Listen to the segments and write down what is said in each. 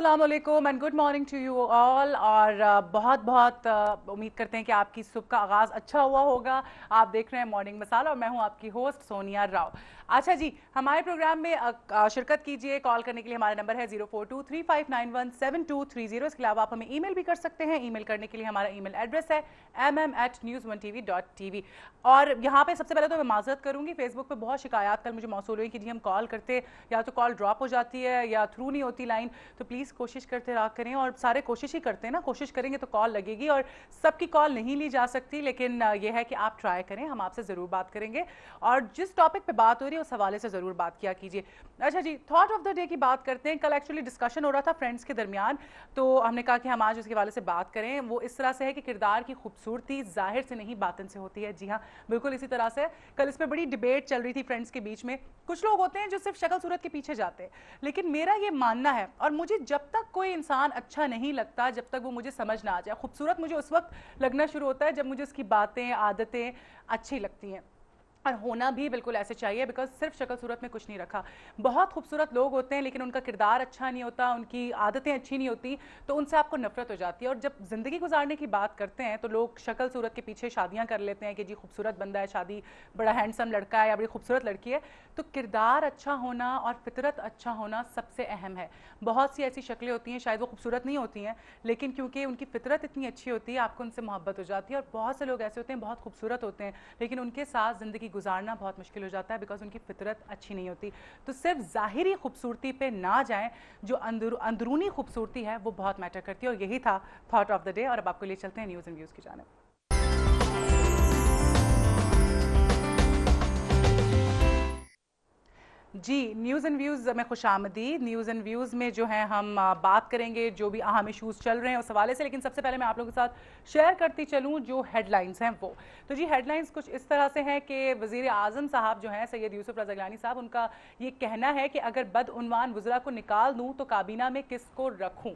अस्सलाम वालेकुम and good morning to you all. और बहुत बहुत उम्मीद करते हैं कि आपकी सुबह का आगाज़ अच्छा हुआ होगा। आप देख रहे हैं मॉर्निंग मसाला और मैं हूं आपकी होस्ट सोनिया राव। अच्छा जी, हमारे प्रोग्राम में शिरकत कीजिए। कॉल करने के लिए हमारा नंबर है 042359172230। इसके अलावा आप हमें ईमेल भी कर सकते हैं। ईमेल करने के लिए हमारा ईमेल एड्रेस है mm@news1tv.tv। और यहाँ पे सबसे पहले तो मैं माजरत करूँगी, फेसबुक पे बहुत शिकायत कल मुझे मौसूल हुई कि जी हम कॉल करते या तो कॉल ड्रॉप हो जाती है या थ्रू नहीं होती लाइन। तो प्लीज़ कोशिश करते रहा करें, और सारे कोशिश ही करते हैं ना, कोशिश करेंगे तो कॉल लगेगी। और सबकी कॉल नहीं ली जा सकती, लेकिन यह है कि आप ट्राई करें, हम आपसे ज़रूर बात करेंगे। और जिस टॉपिक पे बात हो रही है उस हवाले से ज़रूर बात किया कीजिए। अच्छा जी, थॉट ऑफ द डे की बात करते हैं। कल एक्चुअली डिस्कशन हो रहा था फ्रेंड्स के दरमियान, तो हमने कहा कि हम आज उसके हवाले से बात करें। वो इस तरह से है कि किरदार की खूबसूरती ज़ाहिर से नहीं बातिन से होती है। जी हाँ, बिल्कुल इसी तरह से कल इस पर बड़ी डिबेट चल रही थी फ्रेंड्स के बीच में। कुछ लोग होते हैं जो सिर्फ शक्ल सूरत के पीछे जाते हैं, लेकिन मेरा ये मानना है, और मुझे जब तक कोई इंसान अच्छा नहीं लगता, जब तक वो मुझे समझ ना आ जाए। खूबसूरत मुझे उस वक्त लगना शुरू होता है जब मुझे उसकी बातें, आदतें अच्छी लगती हैं, और होना भी बिल्कुल ऐसे चाहिए, बिकॉज सिर्फ शक्ल सूरत में कुछ नहीं रखा। बहुत खूबसूरत लोग होते हैं लेकिन उनका किरदार अच्छा नहीं होता, उनकी आदतें अच्छी नहीं होती, तो उनसे आपको नफरत हो जाती है। और जब ज़िंदगी गुजारने की बात करते हैं तो लोग शक्ल सूरत के पीछे शादियां कर लेते हैं कि जी खूबसूरत बंदा है, शादी, बड़ा हैंडसम लड़का है या बड़ी खूबसूरत लड़की है। तो किरदार अच्छा होना और फितरत अच्छा होना सबसे अहम है। बहुत सी ऐसी शक्लें होती हैं, शायद वो खूबसूरत नहीं होती हैं, लेकिन क्योंकि उनकी फितरत इतनी अच्छी होती है आपको उनसे मोहब्बत हो जाती है। और बहुत से लोग ऐसे होते हैं बहुत खूबसूरत होते हैं लेकिन उनके साथ ज़िंदगी गुजारना बहुत मुश्किल हो जाता है, बिकॉज उनकी फितरत अच्छी नहीं होती। तो सिर्फ ज़ाहिरी खूबसूरती पे ना जाएं, जो अंदरूनी खूबसूरती है वो बहुत मैटर करती है। और यही था थॉट ऑफ द डे। और अब आपको ले चलते हैं न्यूज़ एंड व्यूज़ की जानिब। जी, न्यूज़ एंड व्यूज़ में खुशामदीद। न्यूज़ एंड व्यूज़ में जो है हम बात करेंगे जो भी अहम इशूज़ चल रहे हैं उस हवाले से। लेकिन सबसे पहले मैं आप लोगों के साथ शेयर करती चलूँ जो हेडलाइंस हैं वो। तो जी, हेडलाइंस कुछ इस तरह से हैं कि वज़ीर आज़म साहब जो हैं सैयद यूसुफ रज़ा गिलानी साहब, उनका ये कहना है कि अगर बदउनवान वज़रा को निकाल दूँ तो काबीना में किसको रखूँ।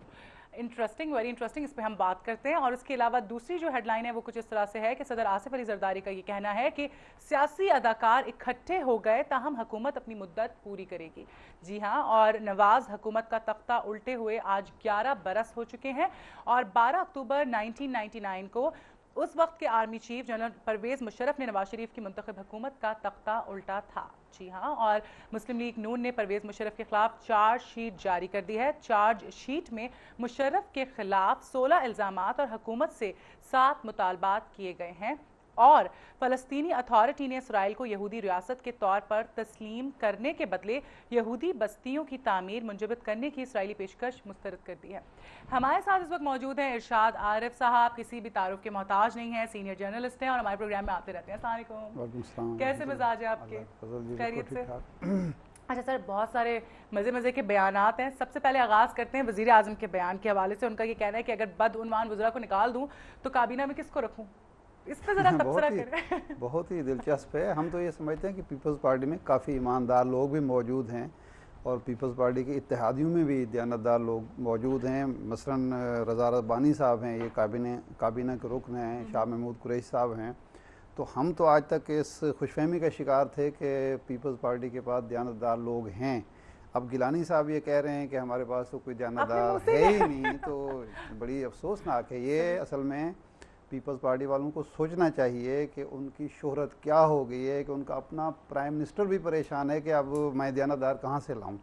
इंटरेस्टिंग, वेरी इंटरेस्टिंग, इस पर हम बात करते हैं। और इसके अलावा दूसरी जो हेडलाइन है वो कुछ इस तरह से है कि सदर आसिफ अली जरदारी का ये कहना है कि सियासी अदाकार इकट्ठे हो गए ताहम हुकूमत अपनी मुद्दत पूरी करेगी। जी हाँ, और नवाज हुकूमत का तख्ता उल्टे हुए आज 11 बरस हो चुके हैं, और 12 अक्टूबर 1999 को उस वक्त के army chief general Pervez Musharraf ने नवाज शरीफ की मुंतखब हुकूमत का तख्ता उल्टा था। जी हाँ, और मुस्लिम लीग नून ने परवेज़ मुशर्रफ के खिलाफ चार्ज शीट जारी कर दी है। चार्ज शीट में मुशर्रफ के खिलाफ 16 इल्ज़ामात और हुकूमत से 7 मुतालबात किए गए हैं। और फ़लस्तीनी अथॉरिटी ने इसराइल को यहूदी रियासत के तौर पर तस्लीम करने के बदले यहूदी बस्तियों की तामीर मुंजमद करने की इसराइली पेशकश मुस्तरद कर दी है। हमारे साथ इस वक्त मौजूद हैं इरशाद आरिफ साहब, किसी भी तारुफ के मोहताज नहीं है, सीनियर जर्नलिस्ट हैं और हमारे प्रोग्राम में आते रहते हैं। अस्सलाम वालेकुम, कैसे मिजाज है आपके? खैरियत से? अच्छा सर, बहुत सारे मज़े मज़े के बयानात हैं। सबसे पहले आगाज़ करते हैं वज़ीर आज़म के बयान के हवाले से। उनका ये कहना है कि अगर बदउनवान वज़रा को निकाल दूँ तो काबीना में किसको रखूँ। इस पर ज़रा तबसरा करें। बहुत ही दिलचस्प है। हम तो ये समझते हैं कि पीपल्स पार्टी में काफ़ी ईमानदार लोग भी मौजूद हैं और पीपल्स पार्टी के इत्तेहादियों में भी दयानतदार लोग मौजूद हैं। मसलन रज़ा रब्बानी साहब हैं, ये काबीना के रुकन हैं, शाह महमूद कुरैशी साहब हैं। तो हम तो आज तक इस खुशफहमी का शिकार थे कि पीपल्स पार्टी के पास दयानतदार लोग हैं। अब गिलानी साहब ये कह रहे हैं कि हमारे पास तो कोई दयानतदार है ही नहीं, तो बड़ी अफसोसनाक है ये। असल में पीपल्स पार्टी वालों को सोचना चाहिए कि उनकी शोहरत क्या हो गई है कि उनका अपना प्राइम मिनिस्टर भी परेशान है कि अब मैं दयानतदार कहाँ से लाऊं।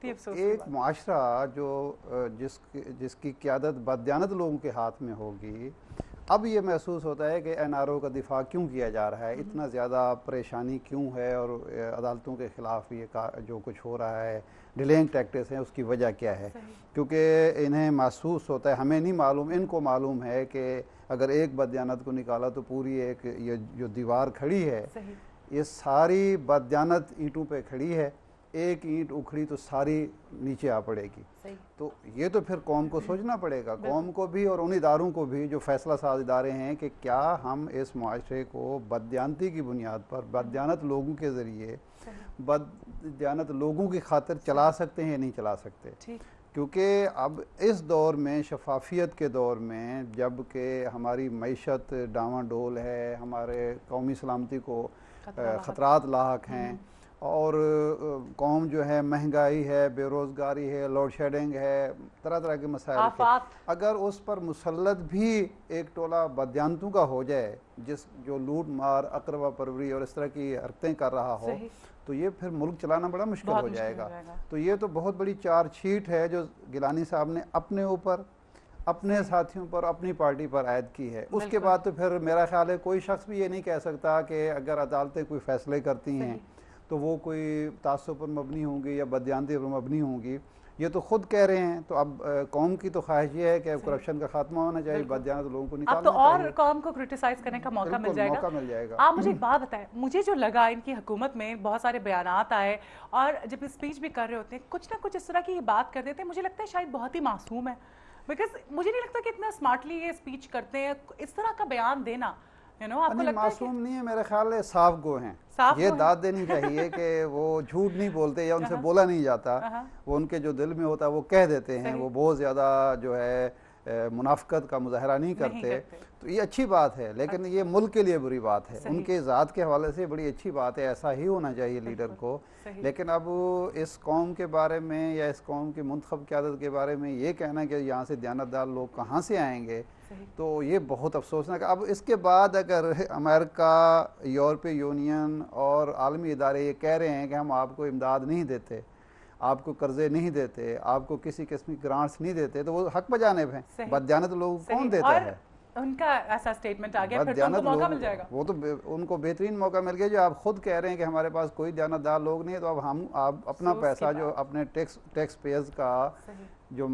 तो एक मुआशरा जो जिसकी क़यादत बदयानत लोगों के हाथ में होगी, अब ये महसूस होता है कि एनआरओ का दिफा क्यों किया जा रहा है, इतना ज़्यादा परेशानी क्यों है, और अदालतों के ख़िलाफ़ ये जो कुछ हो रहा है, डिलेइंग टैक्टिक्स हैं, उसकी वजह क्या है। क्योंकि इन्हें महसूस होता है, हमें नहीं मालूम, इनको मालूम है कि अगर एक बदयानत को निकाला तो पूरी एक ये जो दीवार खड़ी है ये सारी बदयानत ईंटों पे खड़ी है, एक ईंट उखड़ी तो सारी नीचे आ पड़ेगी। तो ये तो फिर कौम को सोचना पड़ेगा, कौम को भी और उन इदारों को भी जो फैसला साज इदारे हैं कि क्या हम इस मुआशरे को बदयानती की बुनियाद पर बदयानत लोगों के ज़रिए बदयानत लोगों की खातिर चला सकते हैं या नहीं चला सकते। क्योंकि अब इस दौर में, शफाफियत के दौर में, जब कि हमारी मईशत डावाडोल है, हमारे कौमी सलामती को ख़तरात लाहक हैं, और कौम जो है, महंगाई है, बेरोज़गारी है, लोड शेडिंग है, तरह तरह के मसाइल के, अगर उस पर मुसल्लत भी एक टोला बदयांतों का हो जाए, जो लूट मार, अकरवा परवरी और इस तरह की हरकतें कर रहा हो, तो ये फिर मुल्क चलाना बड़ा मुश्किल हो जाएगा। तो ये तो बहुत बड़ी चार्जशीट है जो गिलानी साहब ने अपने ऊपर, अपने साथियों पर, अपनी पार्टी पर आयद की है। उसके बाद तो फिर मेरा ख्याल है कोई शख्स भी ये नहीं कह सकता कि अगर अदालतें कोई फैसले करती हैं तो वो कोई तासुब पर मबनी होंगी या बदयांती पर मबनी होंगी। ये तो खुद कह रहे हैं। तो अब कौम की तो ख्वाहिश ये है कि करप्शन का खात्मा होना चाहिए, बदयांत लोगों को निकालना चाहिए। अब तो और कौम को क्रिटिसाइज करने का मौका मिल जाएगा। आप मुझे एक बात बताएं, मुझे जो लगा इनकी हुकूमत में बहुत सारे बयानात आए और जब स्पीच भी कर रहे होते हैं कुछ ना कुछ इस तरह की बात कर देते हैं, मुझे लगता है शायद बहुत ही मासूम है, बिकॉज मुझे नहीं लगता कि इतना स्मार्टली ये स्पीच करते हैं। इस तरह का बयान देना आपको लगता मासूम नहीं है, मेरे ख्याल है साफ गो हैं। ये दाद देनी चाहिए कि वो झूठ नहीं बोलते या उनसे बोला नहीं जाता, वो उनके जो दिल में होता है वो कह देते हैं। वो बहुत ज़्यादा जो है मुनाफकत का मुजाहरा नहीं करते। तो ये अच्छी बात है, लेकिन ये मुल्क के लिए बुरी बात है। उनके ज़ात के हवाले से बड़ी अच्छी बात है, ऐसा ही होना चाहिए लीडर को। लेकिन अब इस कौम के बारे में या इस कौम की मुंतखब क़यादत के बारे में ये कहना कि यहाँ से दयानतदार लोग कहाँ से आएंगे, तो ये बहुत अफसोसनाक। अब इसके बाद अगर अमेरिका, यूरोपीय यूनियन और आलमी इदारे ये कह रहे हैं कि हम आपको इमदाद नहीं देते, आपको कर्जे नहीं देते, आपको किसी किस्म की ग्रांट्स नहीं देते, तो वो हक बजानिब हैं। बदयानत लोगों को कौन देता है? उनका ऐसा स्टेटमेंट आ गया, फिर तो उनको मौका मिल जाएगा। वो तो उनको बेहतरीन मौका मिल गया जो आप खुद कह रहे हैं कि हमारे पास कोई दयानतदार लोग नहीं है। तो अब आप अपना पैसा जो अपने टैक्स पेयर्स का जो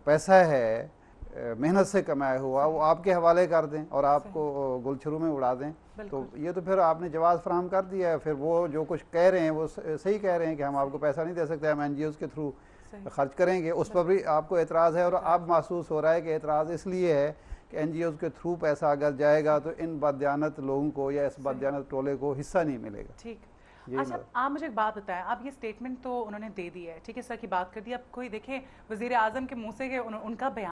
पैसा है मेहनत से कमाया हुआ, वो आपके हवाले कर दें और आपको गुलछरू में उड़ा दें। तो ये तो फिर आपने जवाब फराहम कर दिया है। फिर वो जो कुछ कह रहे हैं वो सही कह रहे हैं कि हम आपको पैसा नहीं दे सकते, हम NGOs के थ्रू खर्च करेंगे। उस पर भी आपको एतराज़ है और अब महसूस हो रहा है कि एतराज़ इसलिए है कि NGOs के थ्रू पैसा अगर जाएगा तो इन बदयानत लोगों को या इस बदयानत टोले को हिस्सा नहीं मिलेगा। ठीक। अच्छा, आप मुझे एक बात बताएं, अब ये स्टेटमेंट तो उन्होंने दे दी है, ठीक है, इस तरह की बात कर दी। अब कोई देखें वज़ीर आज़म के मुंह से कि उनका बयान